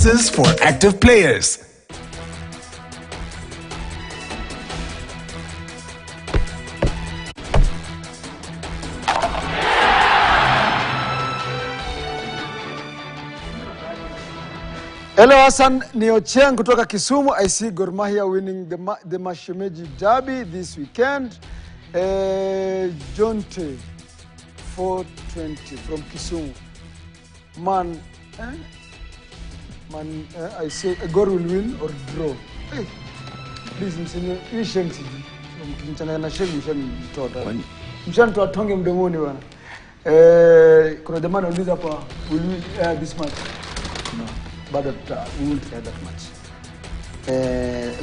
for active players. Hello Hassan, ni Ochieng kutoka Kisumu. I see Gor Mahia winning the Mashemeji Derby this weekend. Jonte 420 from Kisumu. Man, I say Gor will win or draw. Hey, please msini ishenzi. Mchana na shemu mshanitoa. Mshanitoa tonge mdomoni bwana. Kuna jamaa anauliza hapa, will we this match? No. But we won't play that much.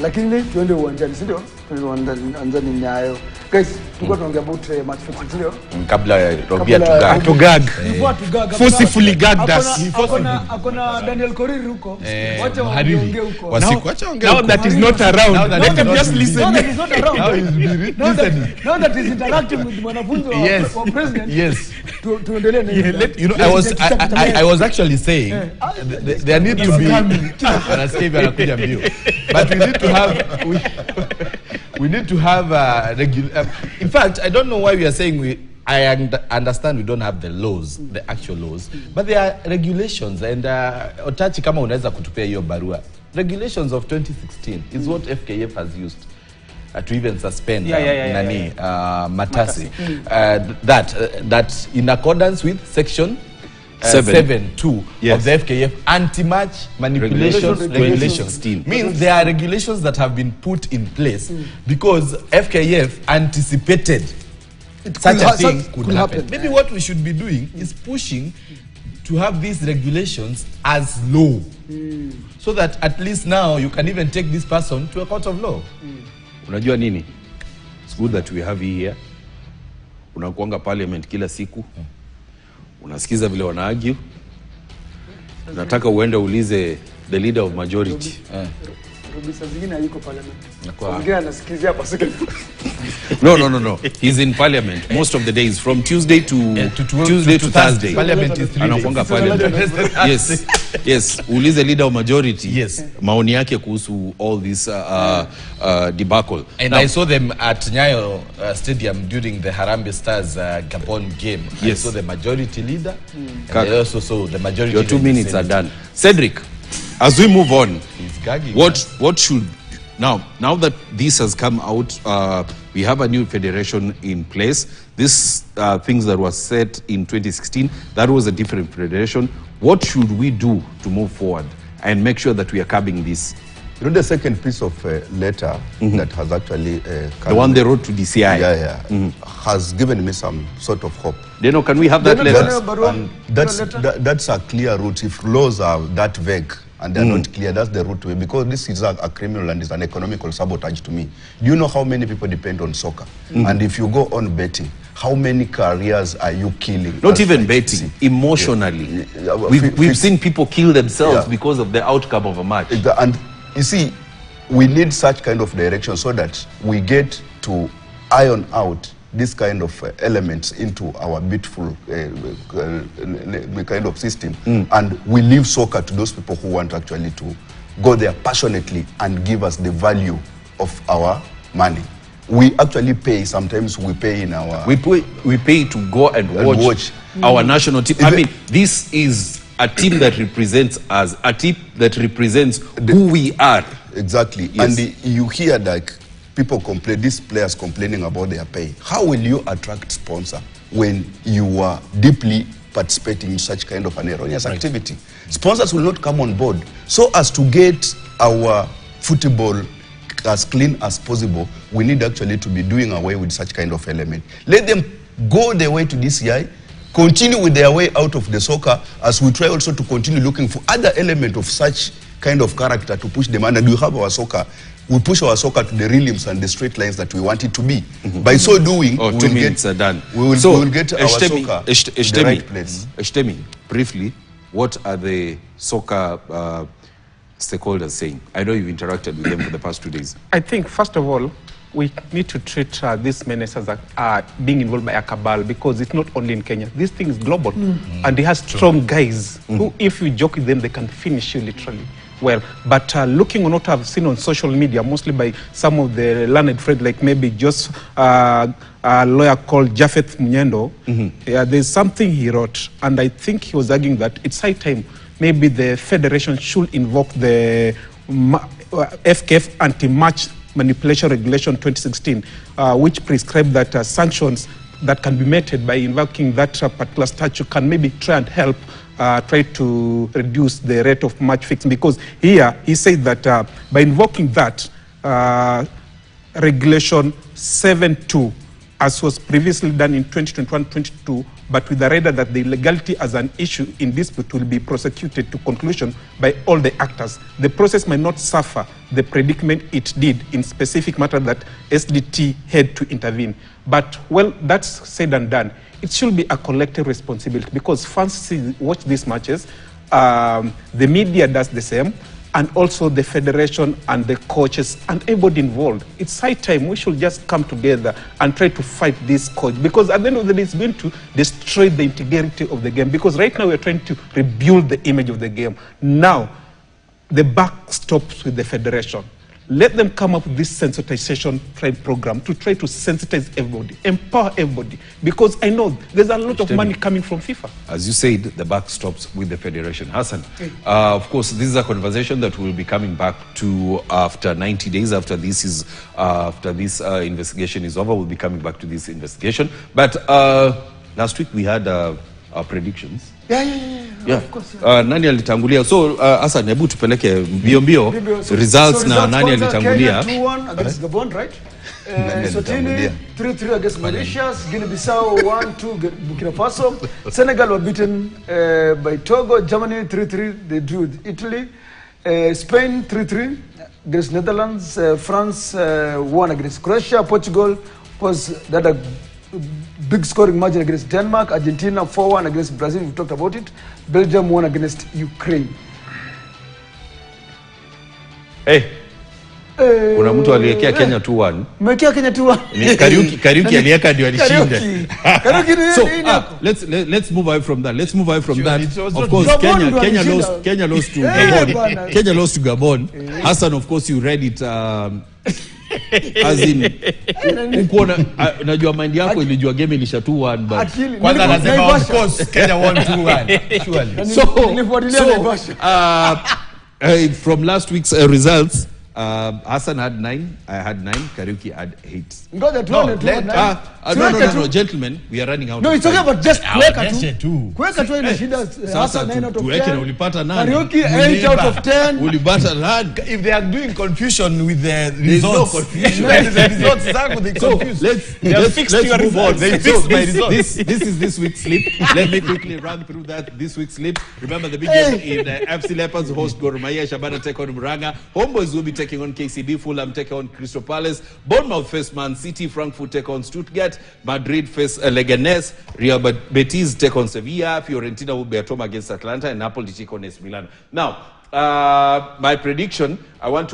Lakini tuende uwanjani, si ndio? Tuende uwanjani Nyayo. Guys, tulikuwa tunaongea about match fixtures leo. Kabla ya Robia to gag. Forcefully gagged us. Akona Daniel Koriri huko. Wacha waongee huko. Wacha ongea. Now that is not around. Let them just listen. Now that is not around. Now that is interacting with mwanafunzi wa president. Yes. Tuendelee na you know, I was actually saying there need to be anakuja mbio. But we need to have in fact, I don't know why we are saying I understand we don't have the laws, the actual laws, but there are regulations, and Otachi kama unaweza kutupea hiyo barua. Regulations of 2016 is what FKF has used to even suspend Matasi. That in accordance with section 7.2 of the FKF anti-match manipulations regulations means there are regulations that have been put in place because FKF anticipated such a thing could happen. Maybe what we should be doing is pushing to have these regulations as law, so that at least now you can even take this person to a court of law. Unajua nini? It's good that we have you here. Unakuanga parliament kila siku. Unasikiza vile wana argue. Nataka uende ulize the leader of majority. Rubisa zingine hayuko parliament. Mwingine anasikizia kwa second. No. He's in parliament most of the days from Tuesday to Thursday. Parliament is 3 days. Anakuanga parliament. Yes. Ulize leader of majority. Yes. Maoni yake kuhusu all this debacle. And now, I saw them at Nyayo Stadium during the Harambee Stars Gabon game. Yes. I saw the majority leader. And I also saw the majority. Your 2 minutes are done. Cedric, as we move on, he's gagging. What should now that this has come out, we have a new federation in place. This things that was set in 2016, that was a different federation. What should we do to move forward and make sure that we are curbing this? You know, the second piece of letter that has actually the one they wrote to DCI, has given me some sort of hope. Can we have that letter? And that's a clear route. If laws are that vague and they're not clear, that's the route way. Because this is a criminal and it's an economical sabotage to me. Do you know how many people depend on soccer? And if you go on betting, how many careers are you killing? Not even betting, emotionally. We've seen people kill themselves because of the outcome of a match. And you see, we need such kind of direction so that we get to iron out this kind of elements into our beautiful kind of system. And we leave soccer to those people who want actually to go there passionately and give us the value of our money. We actually pay, sometimes we pay in our... We pay to go and watch our national team. I mean, this is a team that represents us, a team that represents who we are. Exactly. Yes. And you hear like people complain, these players complaining about their pay. How will you attract sponsor when you are deeply participating in such kind of an erroneous activity? Sponsors will not come on board. So as to get our football as clean as possible, we need actually to be doing away with such kind of element. Let them go their way to DCI, continue with their way out of the soccer, as we try also to continue looking for other element of such kind of character to push them. And we have our soccer, we push our soccer to the realms and the straight lines that we want it to be. By so doing, we will get our soccer to the right place. Eshtemi, briefly, what are the soccer stakeholders saying? I know you've interacted with them for the past 2 days. I think, first of all, we need to treat this menace as being involved by a cabal, because it's not only in Kenya. This thing is global, and it has strong guys who, if you joke with them, they can finish you literally. Well, but looking on what I've seen on social media, mostly by some of the learned friends, like maybe just a lawyer called Japheth Munyendo, yeah, there's something he wrote, and I think he was arguing that it's high time maybe the federation should invoke the FKF anti-match manipulation regulation 2016, which prescribed that sanctions that can be meted by invoking that particular statute can maybe try and help try to reduce the rate of match fixing, because here he said that by invoking that regulation 7.2, as was previously done in 2021-22, but with the rider that the illegality as an issue in dispute will be prosecuted to conclusion by all the actors. The process might not suffer the predicament it did in specific matter that SDT had to intervene. But, well, that's said and done. It should be a collective responsibility, because fans watch these matches, the media does the same, and also the federation and the coaches and everybody involved. It's high time we should just come together and try to fight this coach, because at the end of the day, it's going to destroy the integrity of the game, because right now we're trying to rebuild the image of the game. Now, the buck stops with the federation. Let them come up with this sensitization program to try to sensitize everybody, empower everybody, because I know there's a lot of money coming from FIFA. As you said, the buck stops with the federation. Hassan, of course, this is a conversation that we'll be coming back to after 90 days, after this investigation is over. We'll be coming back to this investigation. But last week we had our predictions. Yeah. Of course. Yeah. Nani alitangulia? So Hassan, hebu tupeleke mbio results na nani alitangulia? Kenya 2-1 against Gabon, right? Swatini 3-3 against Mauritius, Guinea-Bissau 1-2 Burkina Faso. Senegal were beaten by Togo. Germany 3-3, they drew with Italy. Spain 3-3 against Netherlands. France 1 against Croatia. Portugal was that a big scoring margin against Denmark. Argentina 4-1 against Brazil, we talked about it. Belgium 1 against Ukraine. Kuna mtu aliwekea Kenya 2-1. Mwekea Kenya 2-1. Kariuki aliweka ndio alishinda. So let's move away from that. Let's move away from that. Of course, Kenya lost to Gabon. Kenya lost to Gabon. Hassan, of course, you read it as in ukuona najua mind yako ilijua game ilisha 2-1, but kwanza anasema of course Kenya won 2-1 surely. From last week's results, Hassan had 9, I had 9, Kariuki had 8. No, gentlemen, we are running out. No, it's okay, but just kuweka tu ile shida. Hassan 9 out of 10. Ulipata nani? Kariuki 8 out of 10. Ulipata nani? If they are doing confusion with the results, no confusion. The results zako they confused. Let's fix your results. They fixed my results. This is this week's slip. Let me quickly run through that. This week's slip. Remember the big game in FC Leopards host Gor Mahia. Shabana take on Muranga. Homeboys will be taking on KCB. Fulham take on Crystal Palace. Bournemouth face Man City. Frankfurt take on Stuttgart. Madrid face Leganes. Real Betis take on Sevilla. Fiorentina will be at home against Atlanta, and Napoli take on AC Milan. Now, my prediction, I want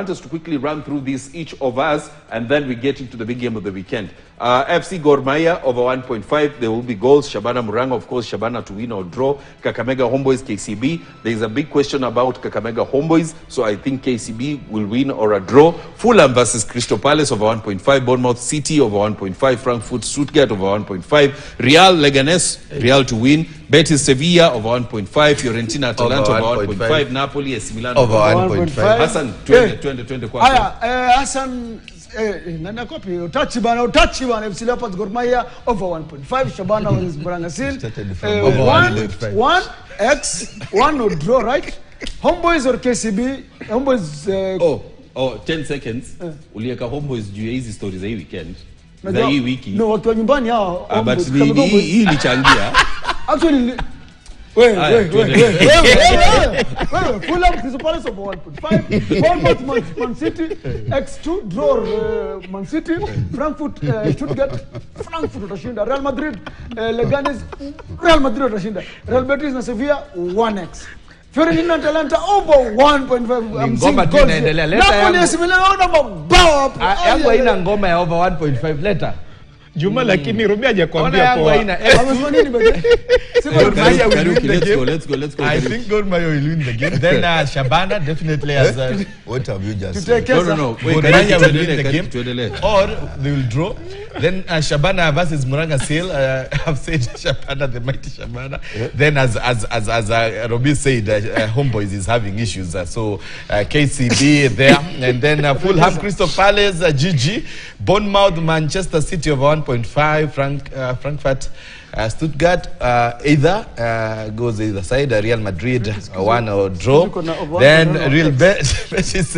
us to quickly run through this, each of us, and then we get into the big game of the weekend. FC Gor Mahia over 1.5. There will be goals. Shabana Muranga, of course, Shabana to win or draw. Kakamega Homeboys, KCB. There is a big question about Kakamega Homeboys, so I think KCB will win or a draw. Fulham versus Crystal Palace over 1.5. Bournemouth City over 1.5. Frankfurt Stuttgart over 1.5. Real Leganes, Real to win. Betis Sevilla over 1.5. Fiorentina Atalanta over 1.5. Napoli AC Milan over 1.5. Hassan, 20 kwa. Hassan nana copy utachi bana FC Leopards Gor Mahia over 1.5. Shabana was Brangasil 1 or draw, right? Homeboys or KCB? Homeboys 10 seconds. Ulieka Homeboys juu ya hizi stories za hii weekend. Za hii wiki. No, watu wa nyumbani hao. But hii ilichangia. Actually Wait. Fulham Crystal Palace over 1.5. Bournemouth Man City X2 draw Man City. Frankfurt Stuttgart. Frankfurt utashinda. Real Madrid Leganes. Real Madrid utashinda. Real Betis na Sevilla 1x. Fiorentina Atalanta over 1.5. I'm seeing ngoma tu goals. inaendelea. Leta Napoli yangu. asimeona mabao hapo. yangu haina ngoma ya over 1.5 letter. Juma lakini Robi hajakwambia Yangu poa. haina. Wamesema nini bado? Gor Mahia will win the Let's game. go, let's go, let's go. I think Gor Mahia will win the game. Then Shabana definitely has What have you just Take said? care. No. Gor Wait, Mahia will win tuendelee, the game. tuendelee. Or they will draw. Then Shabana versus Muranga Seal. I've said Shabana, the mighty Shabana. Then as Robi said, Homeboys is having issues. So KCB there. And then Fulham, Crystal Palace, GG. Bournemouth, Manchester City over 1.5. Frankfurt, Stuttgart, either goes either side. Real Madrid, one or draw. Then Real Betis,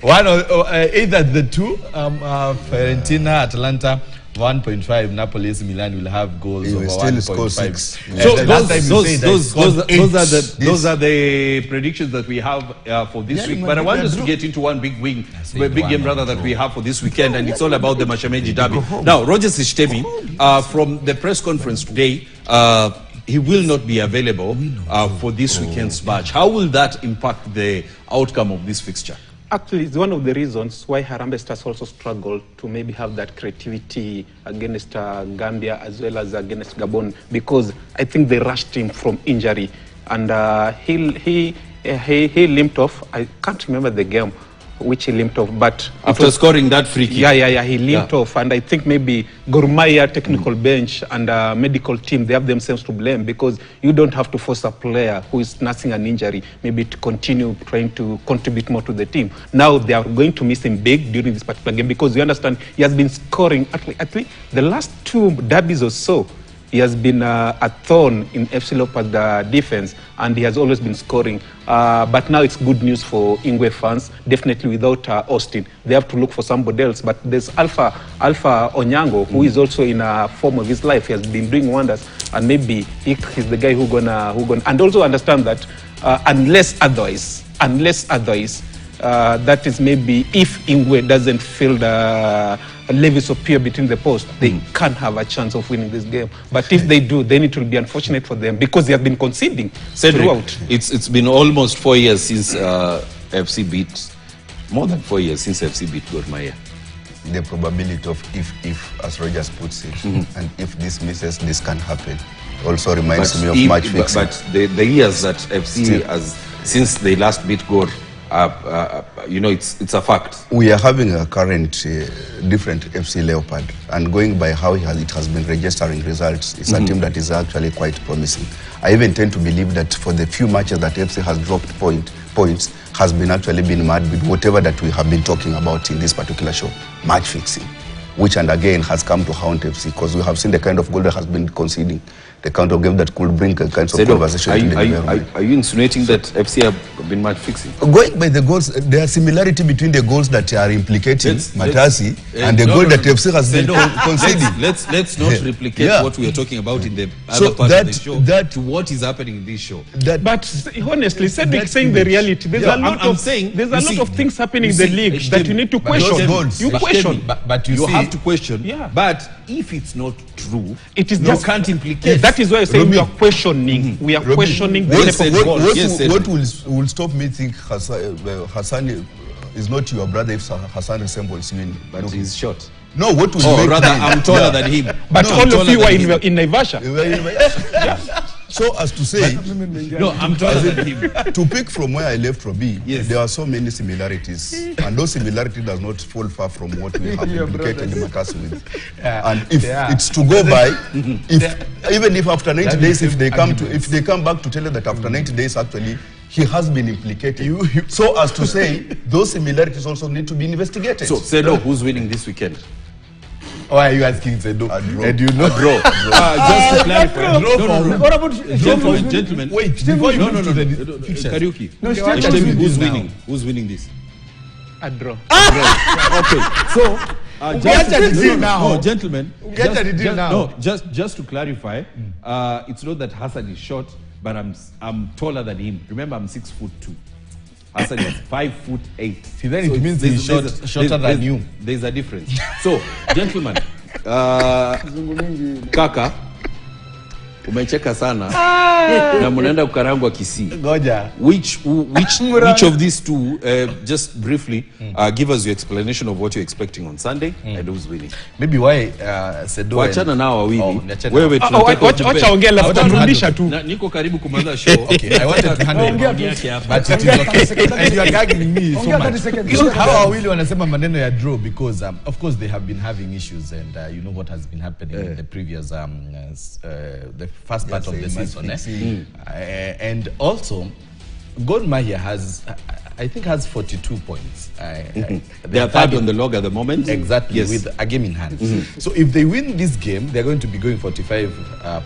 one or either the two. Fiorentina, Atalanta, 1.5. Napoli, AC Milan will have goals You over will still score 1.5. 6. So The last time you said I scored eight. those are the predictions that we have for this week. But I want us to get into one big game rather that we have for this weekend, and it's all about the Mashameji Derby. Now, Roger Sishtemi, from the press conference today, he will not be available for this weekend's match. How will that impact the outcome of this fixture? Actually, it's one of the reasons why Harambee Stars also struggled to maybe have that creativity against Gambia as well as against Gabon, because I think they rushed him from injury, and he limped off. I can't remember the game which he limped off, but After scoring that free kick. he limped off, and I think maybe Gor Mahia technical bench and medical team, they have themselves to blame, because you don't have to force a player who is nursing an injury maybe to continue trying to contribute more to the team. Now they are going to miss him big during this particular game, because you understand he has been scoring at least the last 2 derbies or so. He has been a thorn in FC Leopard defense, and he has always been scoring. But now it's good news for Ingwe fans. Definitely without Austin, they have to look for somebody else. But there's Alpha Onyango, who is also in a form of his life. He has been doing wonders, and maybe he's the guy who gonna. And also understand that unless otherwise, that is maybe if Ingwe doesn't feel the Levis appear between the posts, they can have a chance of winning this game. But if they do, then it will be unfortunate for them, because they have been conceding throughout. It's been almost 4 years since FC beat, more than 4 years since FC beat Gor Mahia. The probability of if as Rogers puts it, and if this misses, this can happen. Also reminds me of match fixing. But the years that FC has, since they last beat Gor, it's a fact. We are having a current different FC Leopard, and going by how it has been registering results, it's a team that is actually quite promising. I even tend to believe that for the few matches that FC has dropped points has been actually been mad with whatever that we have been talking about in this particular show, match fixing, which and again has come to haunt FC, because we have seen the kind of goal that has been conceding, the kind of game that could bring a kind of conversation to the environment. Are you insinuating that FC have been match fixing? Going by the goals, there are similarity between the goals that are implicating Matasi and the goal that FC has been conceding. Let's not replicate what we are talking about in the other part of the show to what is happening in this show. But honestly, Cedric saying the reality, there's a lot of things happening in the league that you need to question. You question, but you have to question. Yeah. But if it's not true, it is you can't implicate. That is why I say we are questioning. We are questioning the type of goal. What will stop me think Hassan is not your brother if Hassan resembles you in? But he's short. No, what will rather I'm taller than him. But all of you are in Naivasha. So as to say, no, I'm taller than him. To pick from where I left Robi, yes, there are so many similarities, and those similarities does not fall far from what we have implicated Matasi with. And if it's to go by, even if after 90 days, if they come back to tell you that after 90 days actually he has been implicated, so as to say those similarities also need to be investigated. So Sedo, who's winning this weekend? Why are you asking Sedo? And you know, draw. Just to clarify. No. What about Gentlemen. Wait, before you no. Karaoke. Who's winning? Who's winning this? A draw. Okay. So gentlemen. Just to clarify, it's not that Hassan is short, but I'm taller than him. Remember, I'm 6'2". Hassan is 5'8". See, then it means he's shorter than you. There's a difference. So, gentlemen, Kaka, Umecheka sana. Na mnaenda kukarangwa Kisii. Ngoja. Which of these two, just briefly, give us your explanation of what you're expecting on Sunday and who's winning. Maybe why Sedo. Wachana nao wawili. Wewe wacha ongea la tutarudisha tu. Niko karibu kumaliza show. Okay, I wanted to handle but it is okay. And you are gagging me so much. How wawili wanasema maneno ya draw because of course they have been having issues and you know what has been happening in the previous the first part of the season. And also Gor Mahia has I think has 42 points. They are third on the log at the moment. Exactly, yes. with a game in hand. So if they win this game, they're going to be going 45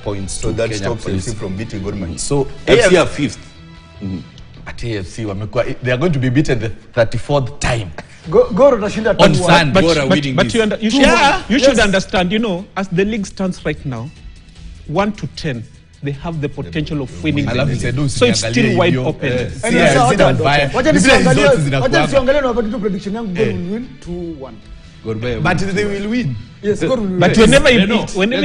points So to that Kenya stops Police. AFC from beating Gor Mahia. So AFC are fifth. At AFC, they are going to be beaten the 34th time. Goro tashinda On Sunday. But you should understand, you know, as the league stands right now, 1 to 10, they have the potential of winning the league. So it's still wide open. Wacha nisiangalie na wapate tu prediction yangu Goro will win 2-1. But they will win. Yes, Goro will win. But whenever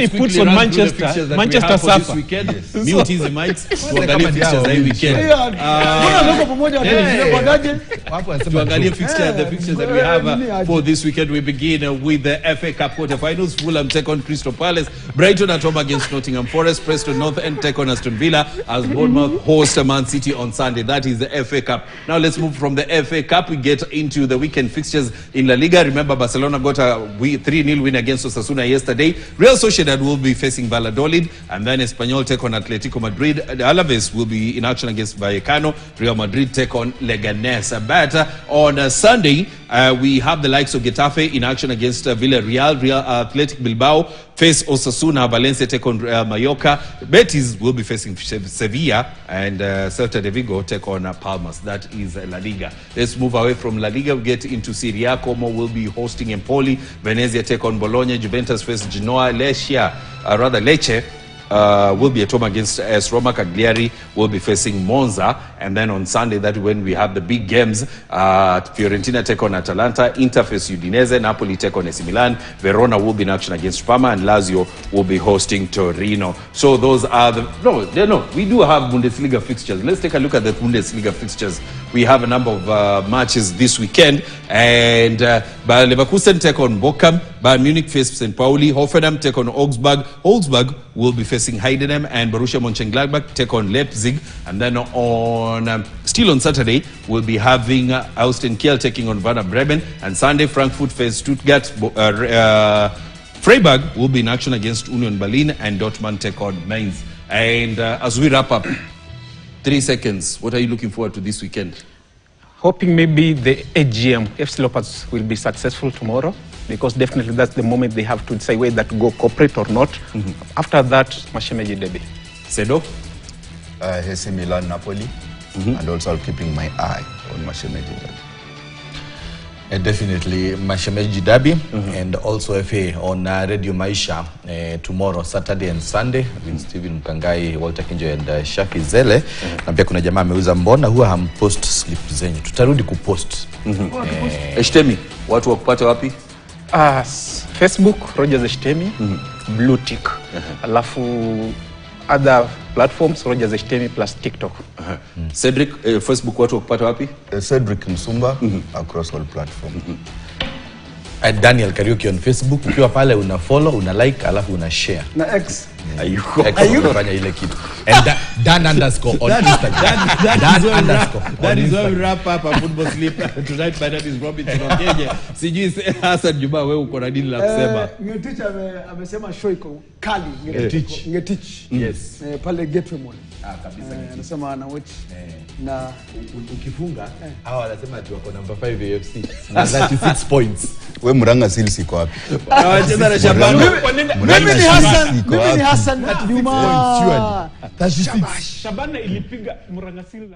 he puts on Manchester suffer. Mute hizi mics. Tuangalie fixtures hii weekend. Mbona niko pamoja tunakwagaje? Tuangalie the fixtures that we have for this weekend. We begin with the FA Cup quarterfinals. Fulham take on Crystal Palace. Brighton at home against Nottingham Forest. Preston North End take on Aston Villa as Bournemouth host Man City on Sunday. That is the FA Cup. Now let's move from the FA Cup. We get into the weekend fixtures in La Liga. Remember, Barcelona got a 3-0 win against Osasuna yesterday. Real Sociedad will be facing Valladolid, and then Espanyol take on Atletico Madrid. Alaves will be in action against Vallecano. Real Madrid take on Leganés. But on Sunday, we have the likes of Getafe in action against Villarreal. Real Athletic Bilbao face Osasuna. Valencia take on Real Mallorca. Betis will be facing Sevilla, and Celta de Vigo take on Palmas. That is La Liga. Let's move away from La Liga. We get into Serie A. Como will be hosting Empoli. Venezia take on Bologna. Juventus face Genoa. Lecce will be at home against AS Roma. Cagliari will be facing Monza. And then on Sunday, that when we have the big games, Fiorentina take on Atalanta, Inter face Udinese, Napoli take on AC Milan, Verona will be in action against Parma, and Lazio will be hosting Torino. So those are we do have Bundesliga fixtures. Let's take a look at the Bundesliga fixtures. We have a number of matches this weekend, and Bayer Leverkusen take on Bochum, Bayern Munich face St. Pauli, Hoffenheim take on Augsburg, Augsburg will be facing Heidenheim, and Borussia Mönchengladbach take on Leipzig. And then still on Saturday, we'll be having Austin Kiel taking on Werder Bremen, and Sunday Frankfurt face Stuttgart. Freiburg will be in action against Union Berlin, and Dortmund take on Mainz. And as we wrap up, 3 seconds, what are you looking forward to this weekend? Hoping maybe the AGM, FC Leopards, will be successful tomorrow, because definitely that's the moment they have to decide whether to go corporate or not. After that, Mashemeji Derby. Sedo? AC Milan, Napoli, and also I'm keeping my eye on Mashemeji Derby. Definitely Mashemeji Derby, and also FA on Radio Maisha tomorrow, Saturday and Sunday with Steven Mkangai, Walter Kinjo and Shafi Zele. Na pia kuna jamaa ameuza mbona huwa hampost slip zenyu. Tutarudi kupost. Eshtemi, watu wakupata wapi? Facebook, Rogers Eshtemi, Blue Tick. Alafu other platforms, Rogers Eshtemi plus TikTok. Cedric, Facebook watu wakupata wapi? Cedric Msumba across all platforms. Daniel Kariuki on Facebook. Ukiwa pale una follow, una like, alafu una share. Na X. Ayuko. Fanya ile kitu. And Dan underscore on Instagram. That is why we wrap up our football sleep tonight. My name is Robinson Okenye. Sijui Hassan Juma, wewe uko na nini la kusema? Ngetich amesema show iko kali. Ngetich. Yes. Pale Gateway Mall. Kabisa. Anasema ana watch. Na ukifunga hao wanasema ati wako number 5 AFC na 36 points. Wewe Muranga Seals iko wapi? Wanacheza na Shabana. Mimi ni Hassan at Juma. Shabana ilipiga Muranga Seals.